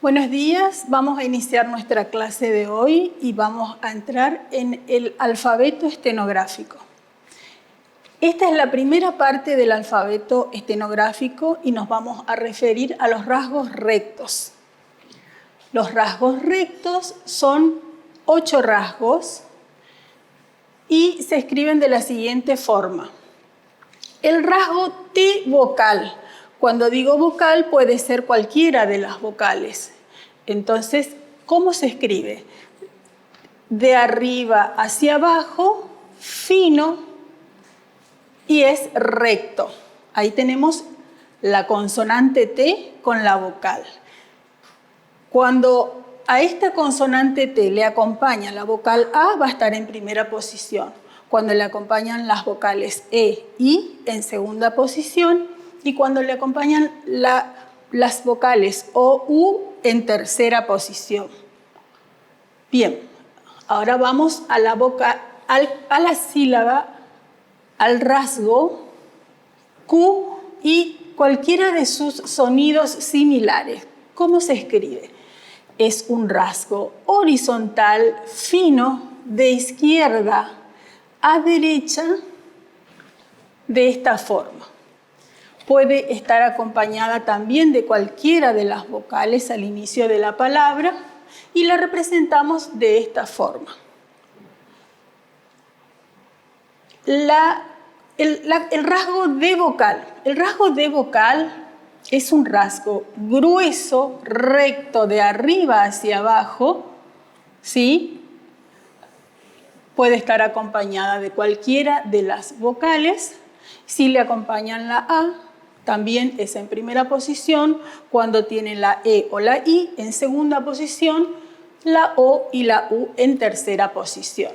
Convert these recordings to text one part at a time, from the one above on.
Buenos días, vamos a iniciar nuestra clase de hoy y vamos a entrar en el alfabeto estenográfico. Esta es la primera parte del alfabeto estenográfico y nos vamos a referir a los rasgos rectos. Los rasgos rectos son 8 rasgos y se escriben de la siguiente forma. El rasgo T vocal. Cuando digo vocal puede ser cualquiera de las vocales. Entonces, ¿cómo se escribe? De arriba hacia abajo, fino y es recto. Ahí tenemos la consonante T con la vocal. Cuando a esta consonante T le acompaña la vocal A, va a estar en primera posición. Cuando le acompañan las vocales E, I, en segunda posición. Y cuando le acompañan las vocales O, U, en tercera posición. Bien, ahora vamos a la sílaba, al rasgo Q y cualquiera de sus sonidos similares. ¿Cómo se escribe? Es un rasgo horizontal fino de izquierda a derecha de esta forma. Puede estar acompañada también de cualquiera de las vocales al inicio de la palabra y la representamos de esta forma. El rasgo D vocal. El rasgo D vocal es un rasgo grueso, recto, de arriba hacia abajo, ¿sí? Puede estar acompañada de cualquiera de las vocales. Si le acompañan la A, también es en primera posición. Cuando tiene la E o la I, en segunda posición. La O y la U en tercera posición.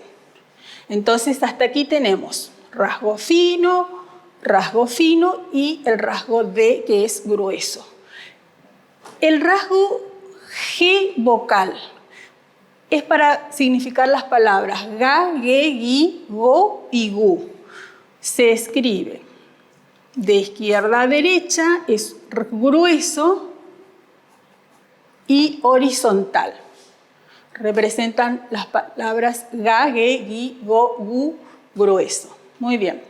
Entonces, hasta aquí tenemos rasgo fino y el rasgo D, que es grueso. El rasgo G vocal es para significar las palabras ga, ge, gi, go y gu. Se escribe de izquierda a derecha, es grueso y horizontal. Representan las palabras ga, ge, gi, go, gu, grueso. Muy bien.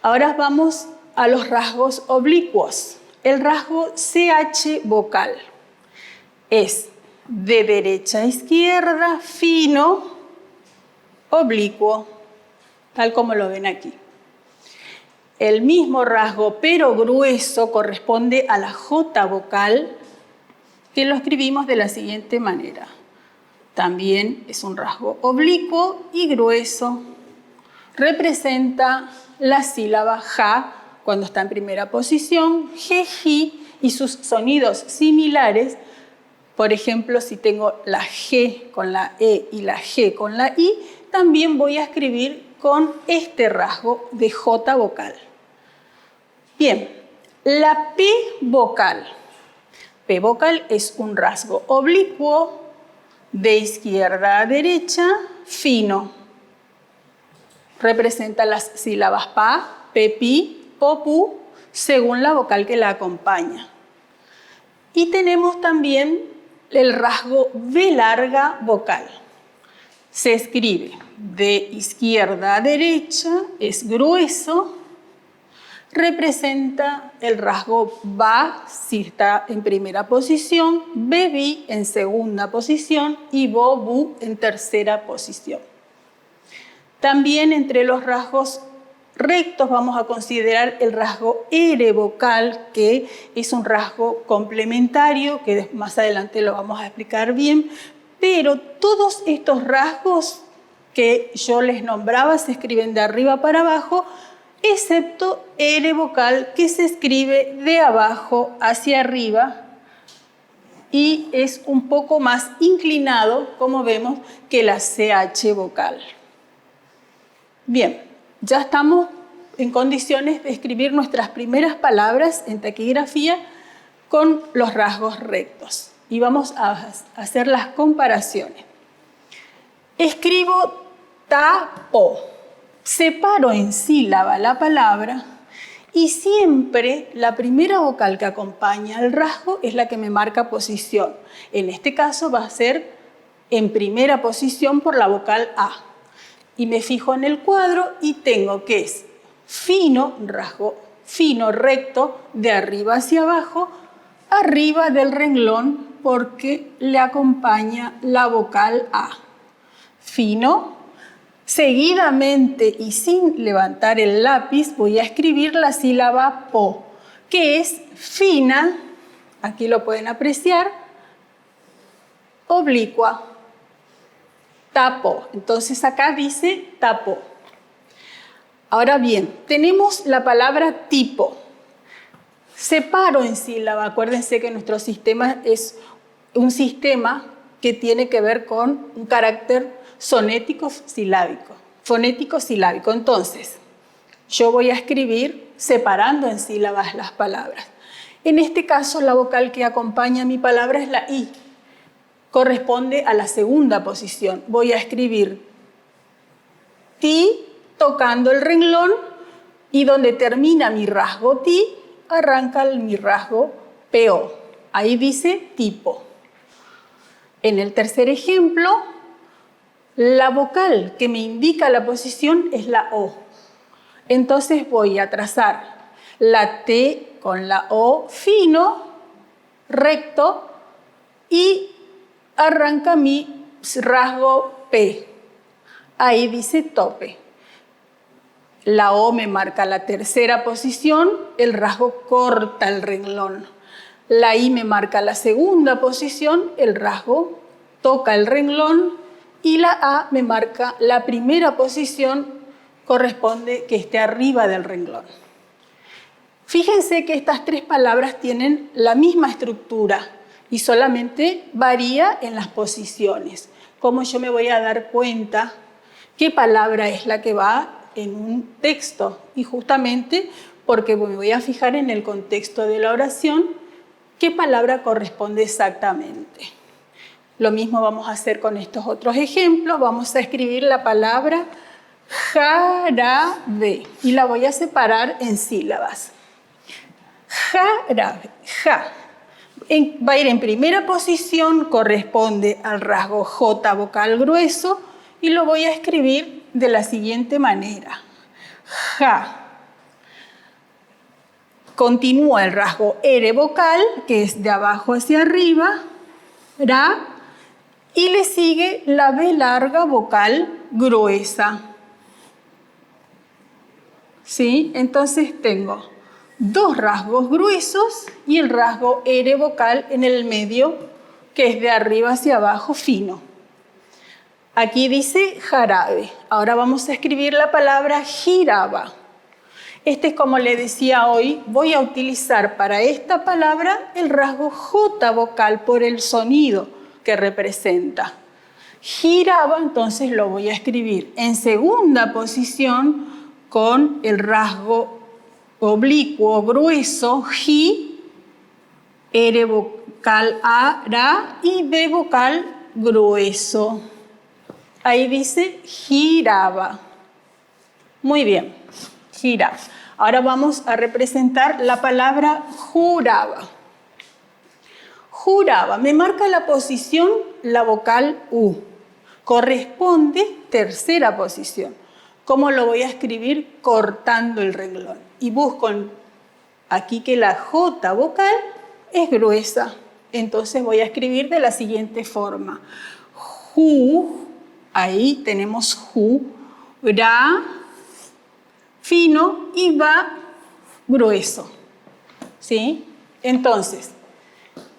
Ahora vamos a los rasgos oblicuos. El rasgo CH vocal es de derecha a izquierda, fino, oblicuo, tal como lo ven aquí. El mismo rasgo, pero grueso, corresponde a la J vocal, que lo escribimos de la siguiente manera. También es un rasgo oblicuo y grueso. Representa la sílaba ja cuando está en primera posición, je, ji, y sus sonidos similares. Por ejemplo, si tengo la G con la E y la G con la I, también voy a escribir con este rasgo de J vocal. Bien, la P vocal. P vocal es un rasgo oblicuo, de izquierda a derecha, fino. Representa las sílabas pa, pepi, popu, según la vocal que la acompaña. Y tenemos también el rasgo V larga vocal. Se escribe de izquierda a derecha, es grueso, representa el rasgo ba si está en primera posición, bebi en segunda posición y bobu en tercera posición. También entre los rasgos rectos vamos a considerar el rasgo R vocal, que es un rasgo complementario, que más adelante lo vamos a explicar bien, pero todos estos rasgos que yo les nombraba se escriben de arriba para abajo, excepto R vocal, que se escribe de abajo hacia arriba y es un poco más inclinado, como vemos, que la CH vocal. Bien, ya estamos en condiciones de escribir nuestras primeras palabras en taquigrafía con los rasgos rectos. Y vamos a hacer las comparaciones. Escribo tapo. Separo en sílaba la palabra y siempre la primera vocal que acompaña al rasgo es la que me marca posición. En este caso va a ser en primera posición por la vocal A. Y me fijo en el cuadro y tengo que es fino, rasgo fino, recto, de arriba hacia abajo, arriba del renglón porque le acompaña la vocal A. Fino. Seguidamente y sin levantar el lápiz voy a escribir la sílaba po, que es fina, aquí lo pueden apreciar, oblicua, tapo. Entonces acá dice tapo. Ahora bien, tenemos la palabra tipo. Separo en sílaba. Acuérdense que nuestro sistema es un sistema que tiene que ver con un carácter fonético-silábico. Fonético-silábico. Entonces, yo voy a escribir separando en sílabas las palabras. En este caso, la vocal que acompaña a mi palabra es la I. Corresponde a la segunda posición. Voy a escribir ti tocando el renglón y donde termina mi rasgo ti, arranca mi rasgo PO. Ahí dice tipo. En el tercer ejemplo, la vocal que me indica la posición es la O. Entonces voy a trazar la T con la O fino, recto, y arranca mi rasgo P. Ahí dice tope. La O me marca la tercera posición, el rasgo corta el renglón. La I me marca la segunda posición, el rasgo toca el renglón. Y la A me marca la primera posición, corresponde que esté arriba del renglón. Fíjense que estas tres palabras tienen la misma estructura y solamente varía en las posiciones. ¿Cómo yo me voy a dar cuenta qué palabra es la que va en un texto? Y justamente porque me voy a fijar en el contexto de la oración, qué palabra corresponde exactamente. Lo mismo vamos a hacer con estos otros ejemplos. Vamos a escribir la palabra jarabe y la voy a separar en sílabas. Jarabe, ja. Va a ir en primera posición, corresponde al rasgo J vocal grueso y lo voy a escribir de la siguiente manera. Ja. Continúa el rasgo R vocal, que es de abajo hacia arriba, ra. Y le sigue la B larga vocal gruesa. ¿Sí? Entonces tengo dos rasgos gruesos y el rasgo R vocal en el medio, que es de arriba hacia abajo fino. Aquí dice jarabe. Ahora vamos a escribir la palabra jiraba. Este es como le decía hoy, voy a utilizar para esta palabra el rasgo J vocal por el sonido que representa. Giraba, entonces lo voy a escribir en segunda posición con el rasgo oblicuo grueso, ji, R vocal A, ra y B vocal grueso. Ahí dice giraba. Muy bien, giraba. Ahora vamos a representar la palabra juraba. Juraba, me marca la posición la vocal U. Corresponde tercera posición. ¿Cómo lo voy a escribir? Cortando el renglón. Y busco aquí que la J vocal es gruesa. Entonces voy a escribir de la siguiente forma. Ju, ahí tenemos ju, ra, fino y va grueso. ¿Sí? Entonces,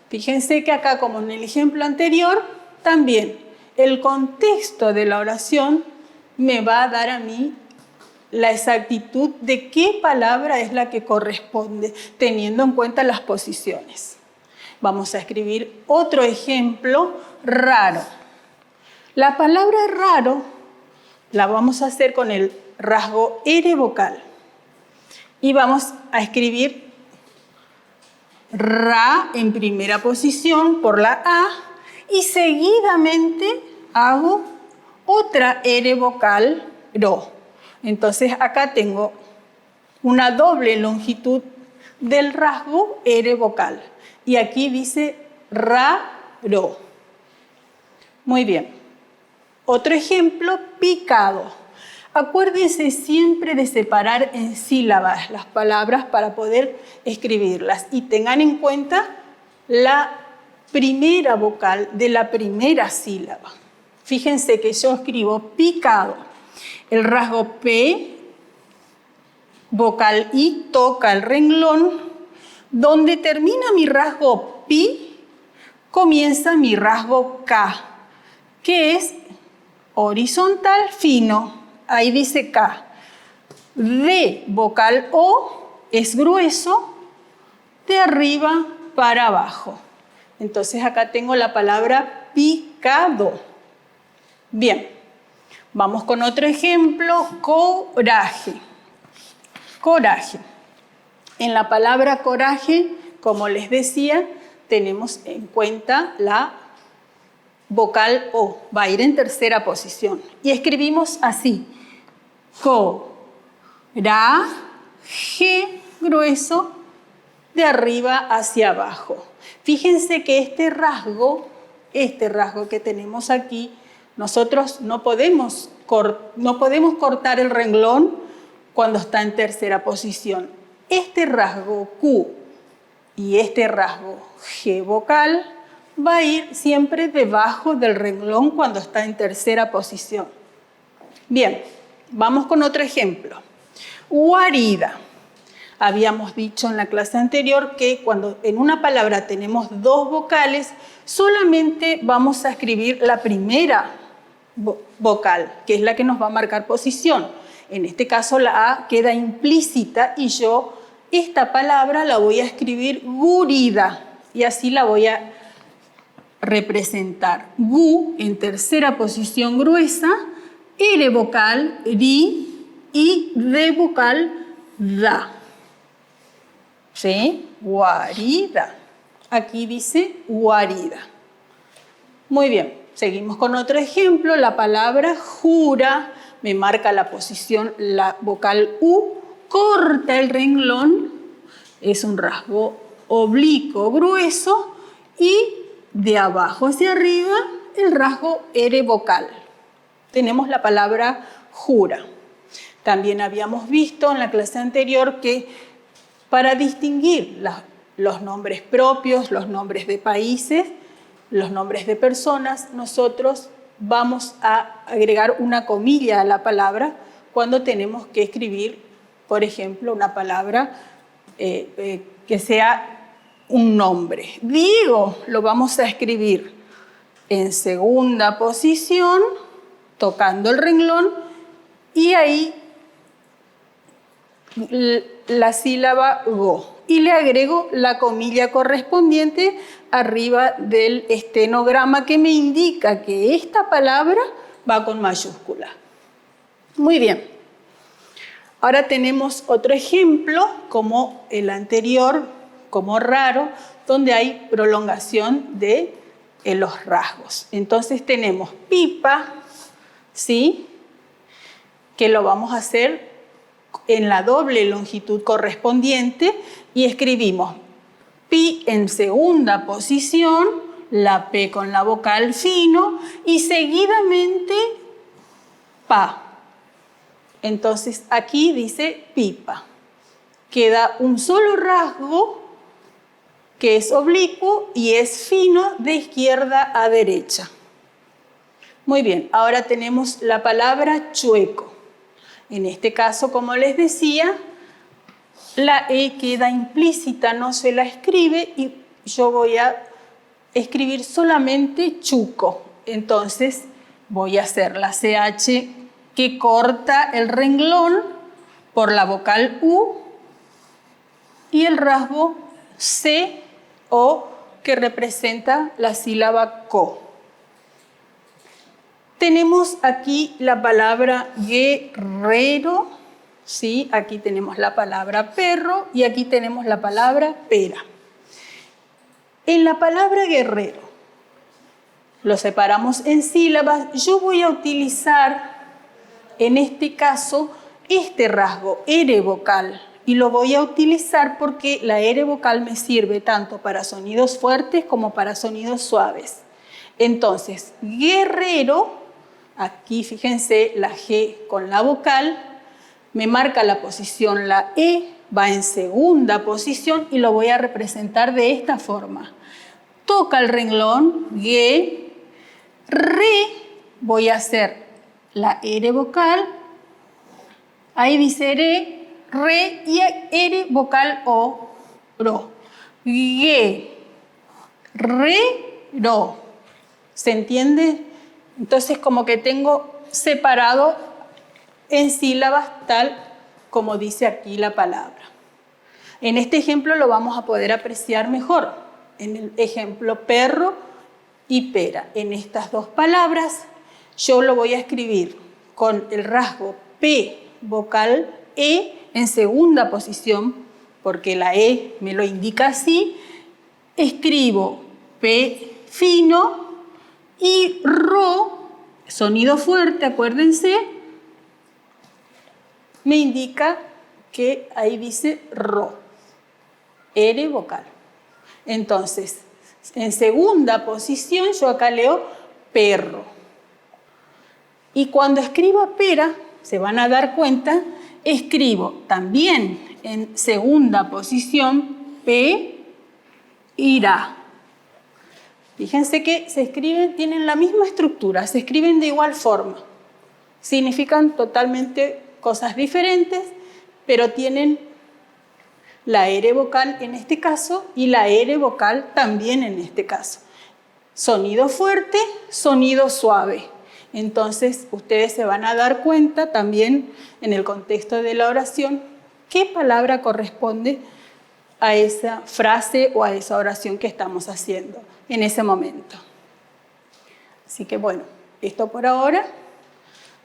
fíjense que acá, como en el ejemplo anterior, también el contexto de la oración me va a dar a mí la exactitud de qué palabra es la que corresponde, teniendo en cuenta las posiciones. Vamos a escribir otro ejemplo, raro. La palabra raro la vamos a hacer con el rasgo R vocal. Y vamos a escribir ra en primera posición por la A y seguidamente hago otra R vocal, ro. Entonces acá tengo una doble longitud del rasgo R vocal. Y aquí dice raro. Muy bien. Otro ejemplo, picado. Acuérdense siempre de separar en sílabas las palabras para poder escribirlas. Y tengan en cuenta la primera vocal de la primera sílaba. Fíjense que yo escribo picado. El rasgo P, vocal I, toca el renglón. Donde termina mi rasgo Pi, comienza mi rasgo K, que es horizontal fino. Ahí dice K. D, vocal O, es grueso, de arriba para abajo. Entonces acá tengo la palabra picado. Bien, vamos con otro ejemplo, coraje. Coraje. En la palabra coraje, como les decía, tenemos en cuenta la vocal O, va a ir en tercera posición. Y escribimos así, coraje, grueso, de arriba hacia abajo. Fíjense que este rasgo que tenemos aquí, nosotros no podemos cortar el renglón cuando está en tercera posición. Este rasgo Q y este rasgo G vocal va a ir siempre debajo del renglón cuando está en tercera posición. Bien, vamos con otro ejemplo. Guarida. Habíamos dicho en la clase anterior que cuando en una palabra tenemos dos vocales, solamente vamos a escribir la primera vocal, que es la que nos va a marcar posición. En este caso la A queda implícita y yo esta palabra la voy a escribir gurida y así la voy a representar. Gu en tercera posición gruesa, R vocal ri y D vocal da. ¿Sí? Guarida. Aquí dice guarida. Muy bien, seguimos con otro ejemplo. La palabra jura me marca la posición, la vocal U, corta el renglón, es un rasgo oblicuo grueso y de abajo hacia arriba el rasgo R vocal. Tenemos la palabra jura. También habíamos visto en la clase anterior que para distinguir los nombres propios, los nombres de países, los nombres de personas, nosotros vamos a agregar una comilla a la palabra cuando tenemos que escribir, por ejemplo, una palabra que sea un nombre. Diego lo vamos a escribir en segunda posición, tocando el renglón, y ahí la sílaba go. Y le agrego la comilla correspondiente arriba del estenograma que me indica que esta palabra va con mayúscula. Muy bien. Ahora tenemos otro ejemplo, como el anterior, como raro, donde hay prolongación de los rasgos. Entonces tenemos pipa, ¿sí? Que lo vamos a hacer en la doble longitud correspondiente y escribimos pi en segunda posición, la P con la vocal fino y seguidamente pa. Entonces aquí dice pipa. Queda un solo rasgo que es oblicuo y es fino de izquierda a derecha. Muy bien, ahora tenemos la palabra chueco. En este caso, como les decía, la E queda implícita, no se la escribe y yo voy a escribir solamente chuco. Entonces voy a hacer la CH que corta el renglón por la vocal U y el rasgo C o que representa la sílaba co. Tenemos aquí la palabra guerrero, ¿sí? Aquí tenemos la palabra perro y aquí tenemos la palabra pera. En la palabra guerrero, lo separamos en sílabas. Yo voy a utilizar, en este caso, este rasgo R vocal, y lo voy a utilizar porque la R vocal me sirve tanto para sonidos fuertes como para sonidos suaves. Entonces, guerrero, aquí fíjense la G con la vocal, me marca la posición, la E va en segunda posición y lo voy a representar de esta forma. Toca el renglón, G, Re, voy a hacer la R vocal, ahí dice Re y R vocal O, Ro. G, Re, Ro. ¿Se entiende? Entonces como que tengo separado en sílabas tal como dice aquí la palabra. En este ejemplo lo vamos a poder apreciar mejor. En el ejemplo perro y pera. En estas dos palabras yo lo voy a escribir con el rasgo P vocal E en segunda posición, porque la E me lo indica así. Escribo P fino y Ro, sonido fuerte, acuérdense, me indica que ahí dice Ro, R vocal. Entonces, en segunda posición yo acá leo perro. Y cuando escriba pera, se van a dar cuenta, escribo también en segunda posición P, ira. Fíjense que se escriben, tienen la misma estructura, se escriben de igual forma. Significan totalmente cosas diferentes, pero tienen la R vocal en este caso y la R vocal también en este caso. Sonido fuerte, sonido suave. Entonces, ustedes se van a dar cuenta también en el contexto de la oración qué palabra corresponde a esa frase o a esa oración que estamos haciendo en ese momento. Así que bueno, esto por ahora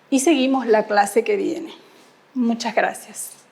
y seguimos la clase que viene. Muchas gracias.